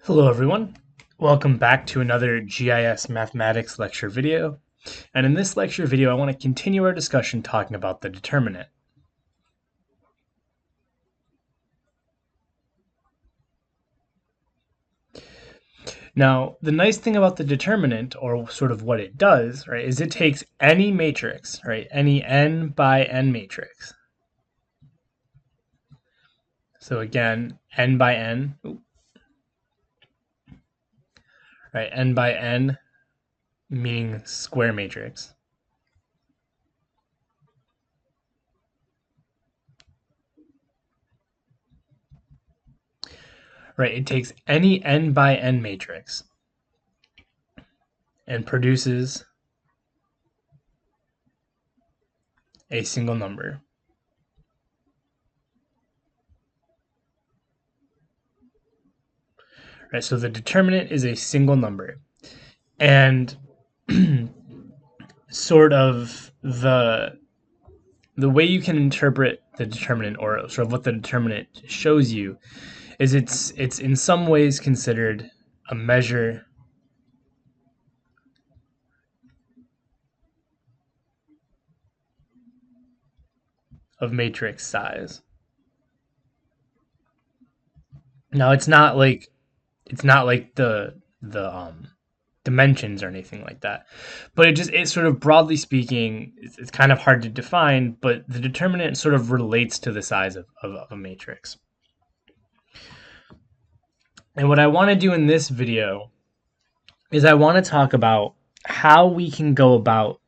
Hello everyone, welcome back to another GIS mathematics lecture video. And in this lecture video I want to continue our discussion talking about the determinant. Now the nice thing about the determinant, or sort of what it does, right, is it takes any matrix, right, any n by n matrix. So again, n by n, right, n by n meaning square matrix. Right, it takes any n by n matrix and produces a single number. Right, so the determinant is a single number, and sort of the way you can interpret the determinant, or sort of what the determinant shows you, is it's in some ways considered a measure of matrix size. Now it's not like the dimensions or anything like that, but it's sort of, broadly speaking, it's kind of hard to define, but the determinant sort of relates to the size of a matrix. And what I want to do in this video is I want to talk about how we can go about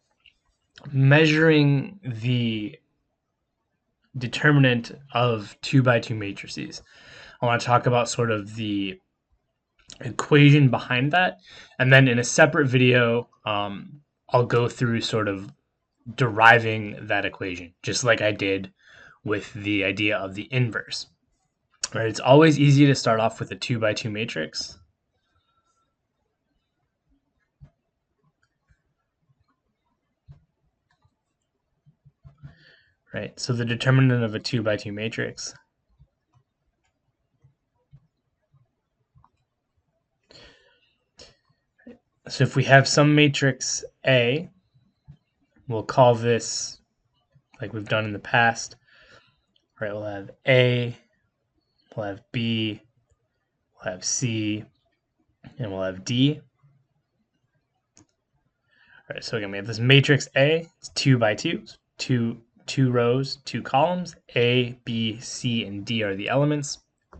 measuring the determinant of 2 by 2 matrices. I want to talk about sort of the equation behind that, and then in a separate video I'll go through sort of deriving that equation, just like I did with the idea of the inverse. Right, it's always easy to start off with a 2 by 2 matrix. Right, so the determinant of a 2 by 2 matrix So if we have some matrix A, we'll call this, like we've done in the past, right? We'll have A, we'll have B, we'll have C, and we'll have D. All right, so again, we have this matrix A, it's 2 by 2, two rows, 2 columns. A, B, C, and D are the elements. All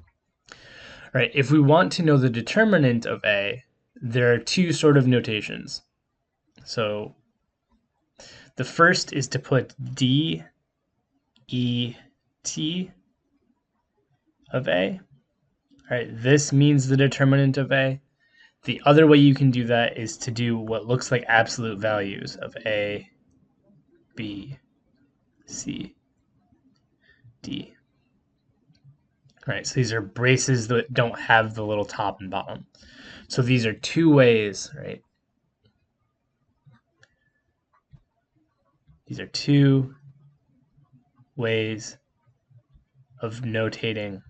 right, if we want to know the determinant of A, there are two sort of notations. So the first is to put D, E, T of A. All right, this means the determinant of A. The other way you can do that is to do what looks like absolute values of A, B, C, D. All right, so these are braces that don't have the little top and bottom. So these are two ways, right? These are two ways of notating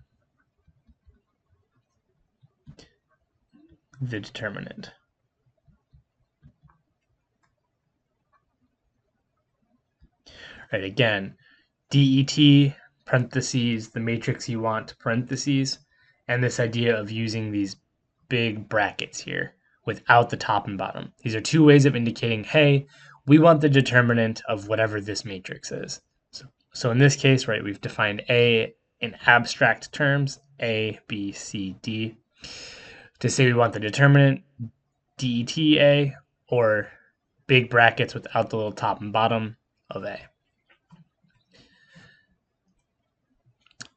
the determinant. Right, again, DET, parentheses, the matrix you want, parentheses, and this idea of using these big brackets here without the top and bottom. These are two ways of indicating, hey, we want the determinant of whatever this matrix is. So in this case, right, we've defined A in abstract terms, A, B, C, D. To say we want the determinant, DETA, or big brackets without the little top and bottom of A.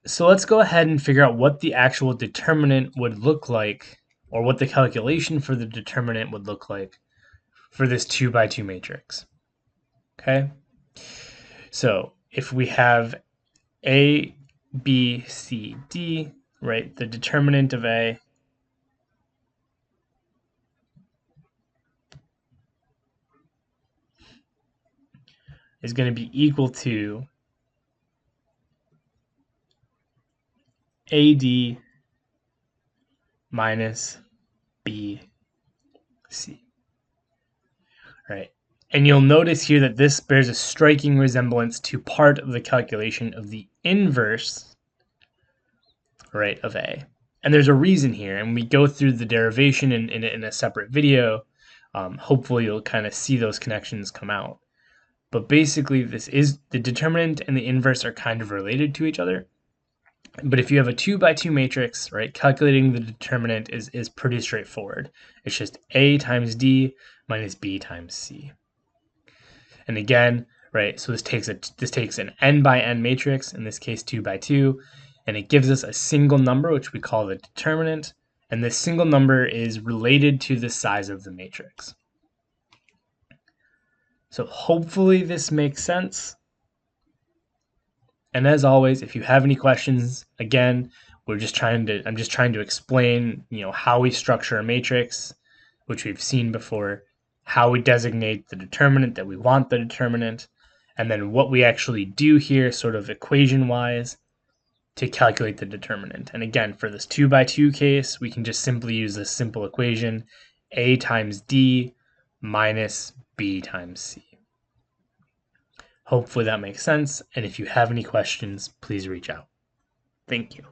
So let's go ahead and figure out what the actual determinant would look like, or what the calculation for the determinant would look like for this 2 by 2 matrix. Okay? So if we have A, B, C, D, right, the determinant of A is going to be equal to AD minus B, C. Right. And you'll notice here that this bears a striking resemblance to part of the calculation of the inverse, right, of A. And there's a reason here, and we go through the derivation in a separate video. Hopefully you'll kind of see those connections come out. But basically, this is the determinant and the inverse are kind of related to each other. But if you have a 2 by 2 matrix, right, calculating the determinant is pretty straightforward. It's just A times D minus B times C. And again, right, so this takes an n by n matrix, in this case 2 by 2, and it gives us a single number, which we call the determinant, and this single number is related to the size of the matrix. So hopefully this makes sense. And as always, if you have any questions, again, I'm just trying to explain, how we structure a matrix, which we've seen before, how we designate the determinant that we want the determinant, and then what we actually do here, sort of equation-wise, to calculate the determinant. And again, for this 2 by 2 case, we can just simply use this simple equation, A times D minus B times C. Hopefully that makes sense, and if you have any questions, please reach out. Thank you.